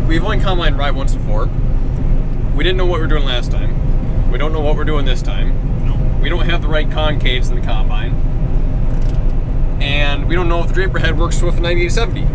we've only combined rye once before. We didn't know what we were doing last time. We don't know what we're doing this time. Nope. We don't have the right concaves in the combine. And we don't know if the draper head works with the 9870.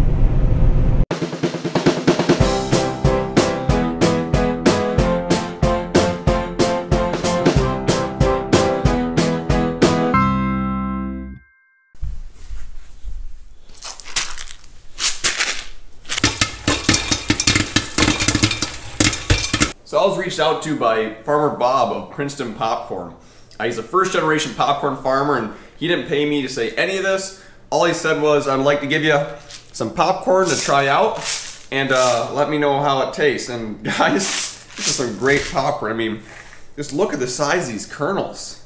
So I was reached out to by Farmer Bob of Princeton Popcorn. He's a first generation popcorn farmer, and he didn't pay me to say any of this. All he said was, I'd like to give you some popcorn to try out and let me know how it tastes. And guys, this is some great popcorn. I mean, just look at the size of these kernels.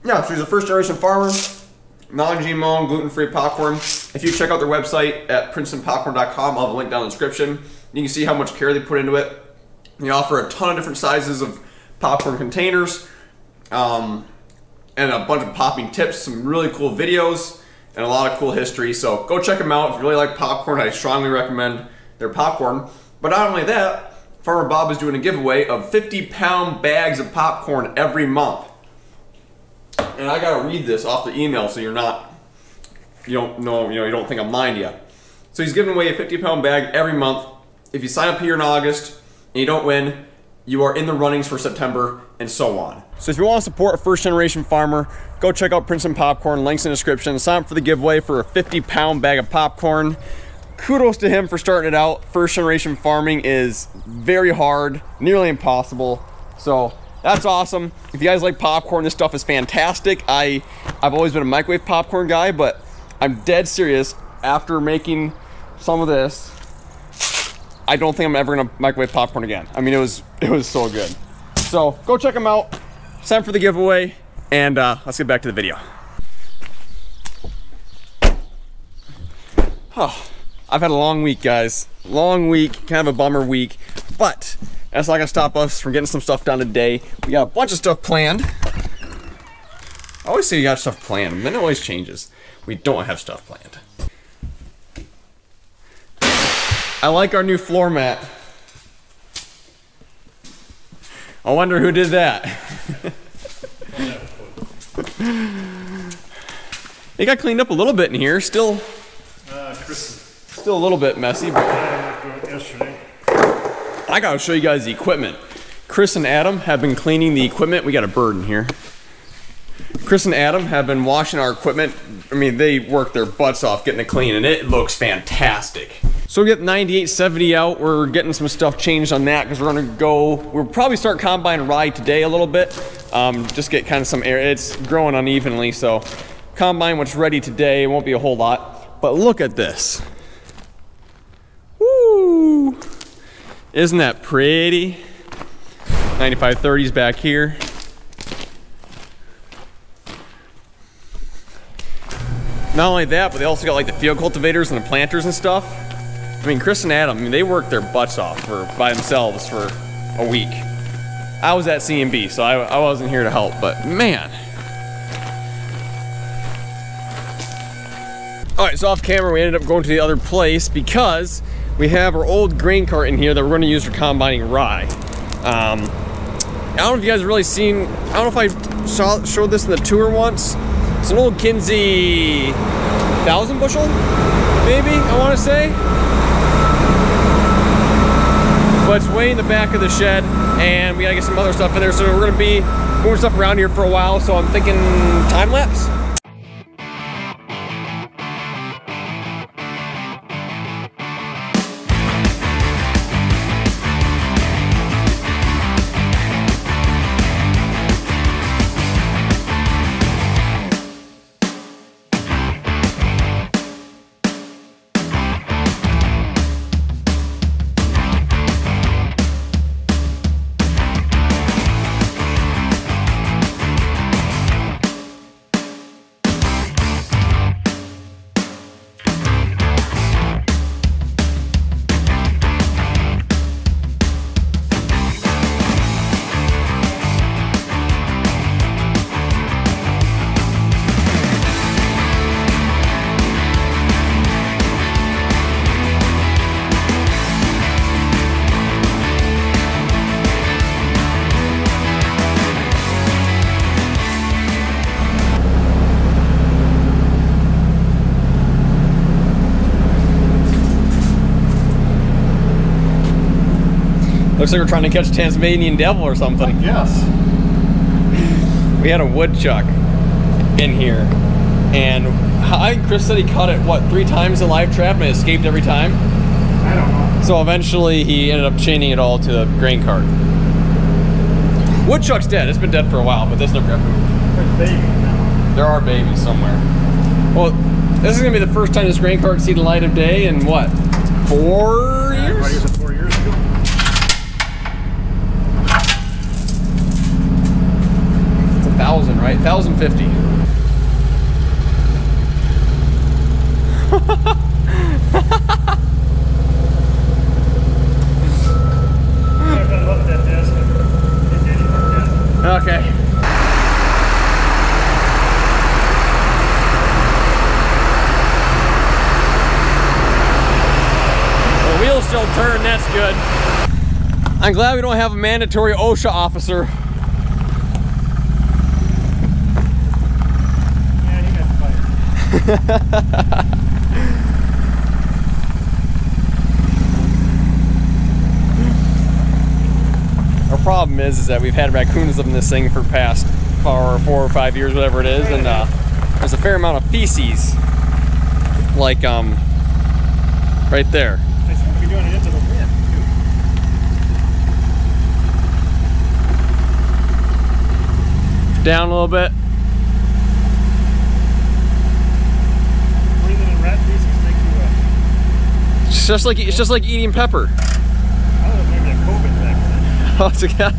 Yeah, so he's a first generation farmer, non-GMO, gluten-free popcorn. If you check out their website at princetonpopcorn.com, I'll have a link down in the description. You can see how much care they put into it. They offer a ton of different sizes of popcorn containers and a bunch of popping tips, some really cool videos, and a lot of cool history. So go check them out. If you really like popcorn, I strongly recommend their popcorn. But not only that, Farmer Bob is doing a giveaway of 50-pound bags of popcorn every month. And I gotta read this off the email so you don't think I'm lying to you. So he's giving away a 50-pound bag every month. If you sign up here in August and you don't win, you are in the runnings for September, and so on. So if you want to support a first generation farmer, go check out Princeton Popcorn, links in the description. Sign up for the giveaway for a 50-pound bag of popcorn. Kudos to him for starting it out. First generation farming is very hard, nearly impossible. So that's awesome. If you guys like popcorn, this stuff is fantastic. I've always been a microwave popcorn guy, but I'm dead serious. After making some of this, I don't think I'm ever gonna microwave popcorn again. I mean, it was so good. So go check them out, sign up for the giveaway, and let's get back to the video. Oh, I've had a long week, guys. Long week, kind of a bummer week, but that's not gonna stop us from getting some stuff done today. We got a bunch of stuff planned. I always say you got stuff planned, and then it always changes. We don't have stuff planned. I like our new floor mat. I wonder who did that. It got cleaned up a little bit in here. Still a little bit messy, but yesterday. I gotta show you guys the equipment. Chris and Adam have been cleaning the equipment. We got a bird in here. Chris and Adam have been washing our equipment. I mean, they work their butts off getting it clean, and it looks fantastic. So we get 9870 out. We're getting some stuff changed on that because we'll probably start combining rye today a little bit. Just get kind of some air. It's growing unevenly, so combine what's ready today. It won't be a whole lot, but look at this. Woo! Isn't that pretty? 9530s back here. Not only that, but they also got like the field cultivators and the planters and stuff. I mean, Chris and Adam, I mean, they worked their butts off by themselves for a week. I was at C&B, so I wasn't here to help, but man. All right, so off camera, we ended up going to the other place because we have our old grain cart in here that we're going to use for combining rye. I don't know if you guys have really seen, I don't know if I showed this in the tour once. It's an old Kinsey 1,000 bushel, maybe, I want to say. But it's way in the back of the shed, and we gotta get some other stuff in there, so we're gonna be moving stuff around here for a while, so I'm thinking time lapse. Looks like we're trying to catch Tasmanian devil or something. Yes. We had a woodchuck in here, and Chris said he caught it, what, 3 times in live trap and it escaped every time? I don't know. So eventually he ended up chaining it all to the grain cart. Woodchuck's dead. It's been dead for a while, but this never got moved. There's babies now. There are babies somewhere. Well, this is going to be the first time this grain cart see the light of day in what, 4 years? Everybody was 4 years ago. It's 1,000, right? 1,050. Okay. The wheels still turn, that's good. I'm glad we don't have a mandatory OSHA officer. Yeah, he got fired. Our problem is that we've had raccoons live in this thing for past 4 or 5 years, whatever it is, and there's a fair amount of feces, like right there. They seem to be doing it into the wind too. Down a little bit. Breathing in rat feces makes you It's just like eating pepper. I don't know, maybe a COVID vaccine. Oh, it's a guy.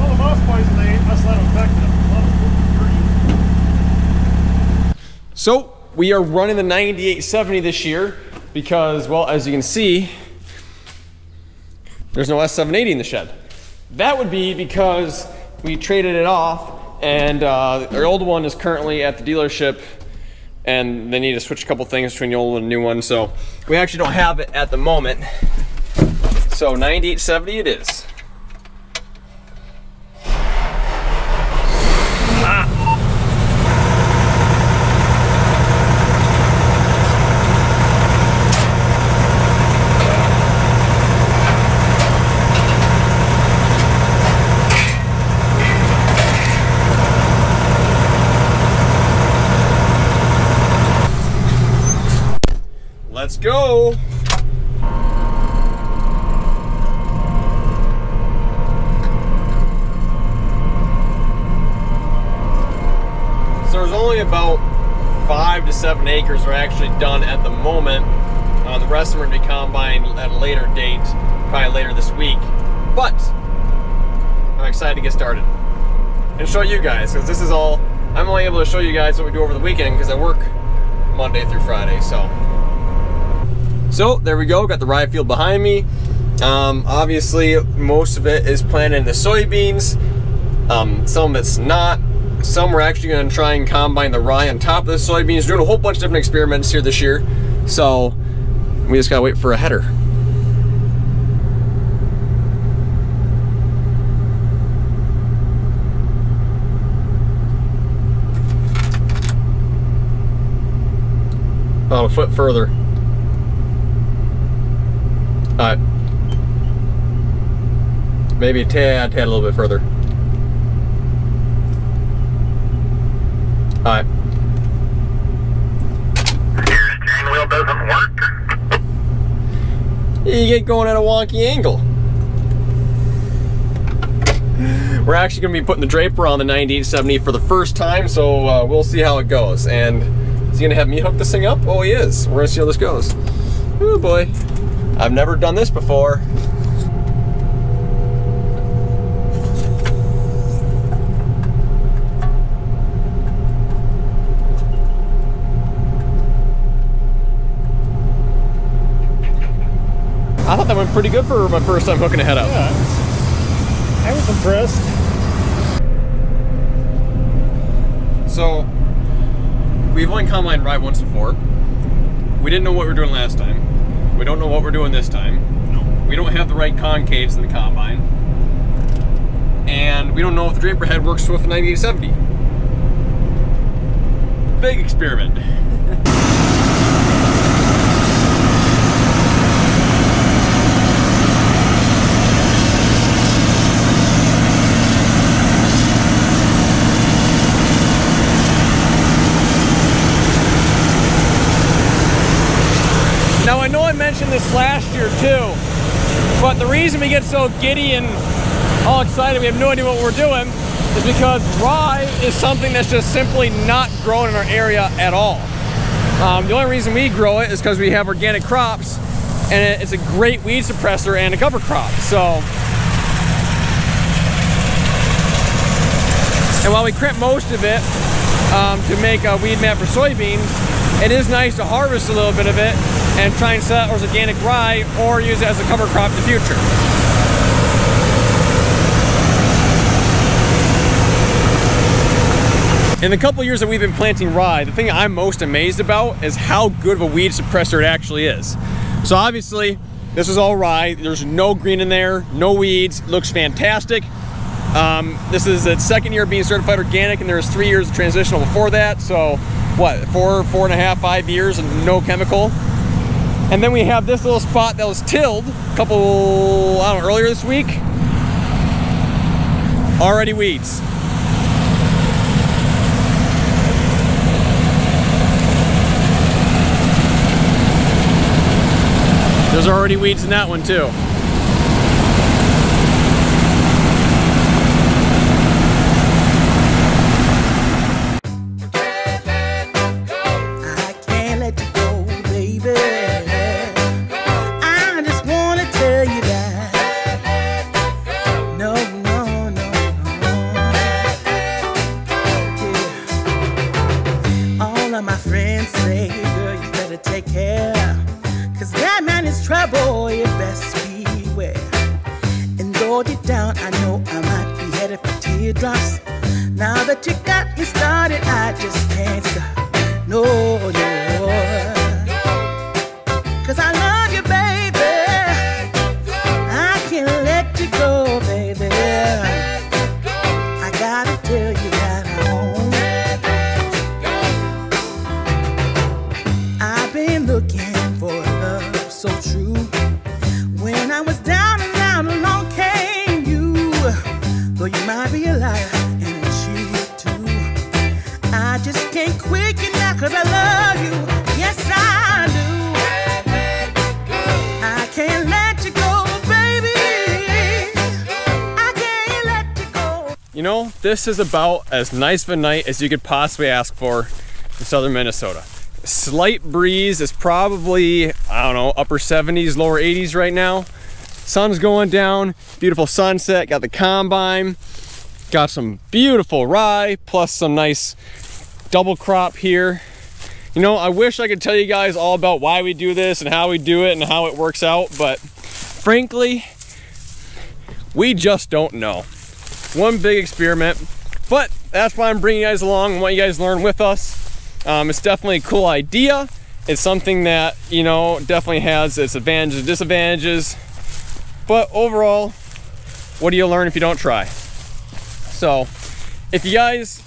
All the mouse poison they ate must let them affect them. So we are running the 9870 this year because, well, as you can see, there's no S780 in the shed. That would be because we traded it off, and our old one is currently at the dealership, and they need to switch a couple things between the old and the new one, so we actually don't have it at the moment. So 9870 it is. Let's go. So there's only about 5 to 7 acres are actually done at the moment. The rest of them are going to be combined at a later date, probably later this week. But I'm excited to get started and show you guys, because this is all, I'm only able to show you guys what we do over the weekend because I work Monday through Friday. So there we go, got the rye field behind me. Obviously, most of it is planted in the soybeans. Some of it's not. Some we're actually going to try and combine the rye on top of the soybeans. We're doing a whole bunch of different experiments here this year. So we just gotta wait for a header. About a foot further. Alright. Maybe a tad a little bit further. Alright. Your steering wheel doesn't work? You get going at a wonky angle. We're actually going to be putting the draper on the 9870 for the first time, so we'll see how it goes. And is he going to have me hook this thing up? Oh, he is. We're going to see how this goes. Oh boy. I've never done this before. I thought that went pretty good for my first time hooking a head up. Yeah, I was impressed. So, we've only combined rye once before. We didn't know what we were doing last time. We don't know what we're doing this time. No. We don't have the right concaves in the combine. And we don't know if the draper head works with the 9870. big experiment. Now I know I mentioned this last year too, but the reason we get so giddy and all excited, we have no idea what we're doing, is because rye is something that's just simply not grown in our area at all. The only reason we grow it is because we have organic crops, and it's a great weed suppressor and a cover crop. So, and while we crimp most of it to make a weed mat for soybeans, it is nice to harvest a little bit of it and try and sell it as organic rye or use it as a cover crop in the future. In the couple years that we've been planting rye, the thing I'm most amazed about is how good of a weed suppressor it actually is. So obviously, this is all rye. There's no green in there, no weeds. It looks fantastic. This is its second year being certified organic, and there was 3 years of transitional before that. So what, 4.5, 5 years and no chemical. And then we have this little spot that was tilled a couple, I don't know, earlier this week. Already weeds. There's already weeds in that one too. I can't let you go, baby. I just wanna tell you that. No, no, no, no. Yeah. All of my friends say, girl, you better take care. 'Cause that man is trouble, you best beware. And though deep down I know I might be headed for teardrops, now that you got me started, I just can't stop. No, no. 'Cause I love you, baby. I can't let you go, baby. I gotta tell you that I won't. I've been looking for love so true. When I was down and out, along came you. Though you might be a liar and a cheat too, I just can't quit you now 'cause I love you. Yes, I do. I can't let you go, baby. I can't let you go. You know, this is about as nice of a night as you could possibly ask for in southern Minnesota. Slight breeze is probably, I don't know, upper 70s, lower 80s right now. Sun's going down, beautiful sunset, got the combine, got some beautiful rye, plus some nice double crop here. You know, I wish I could tell you guys all about why we do this and how we do it and how it works out, but frankly, we just don't know. One big experiment, but that's why I'm bringing you guys along and want you guys to learn with us. It's definitely a cool idea. It's something that, you know, definitely has its advantages and disadvantages. But overall, what do you learn if you don't try? So, if you guys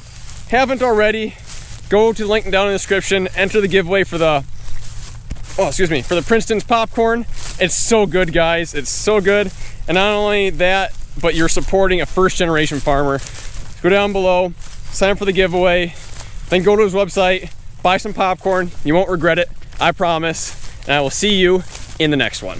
haven't already, go to the link down in the description, enter the giveaway for the, for the Princeton's popcorn. It's so good, guys. It's so good. And not only that, but you're supporting a first-generation farmer. Go down below, sign up for the giveaway, then go to his website, buy some popcorn. You won't regret it, I promise. And I will see you in the next one.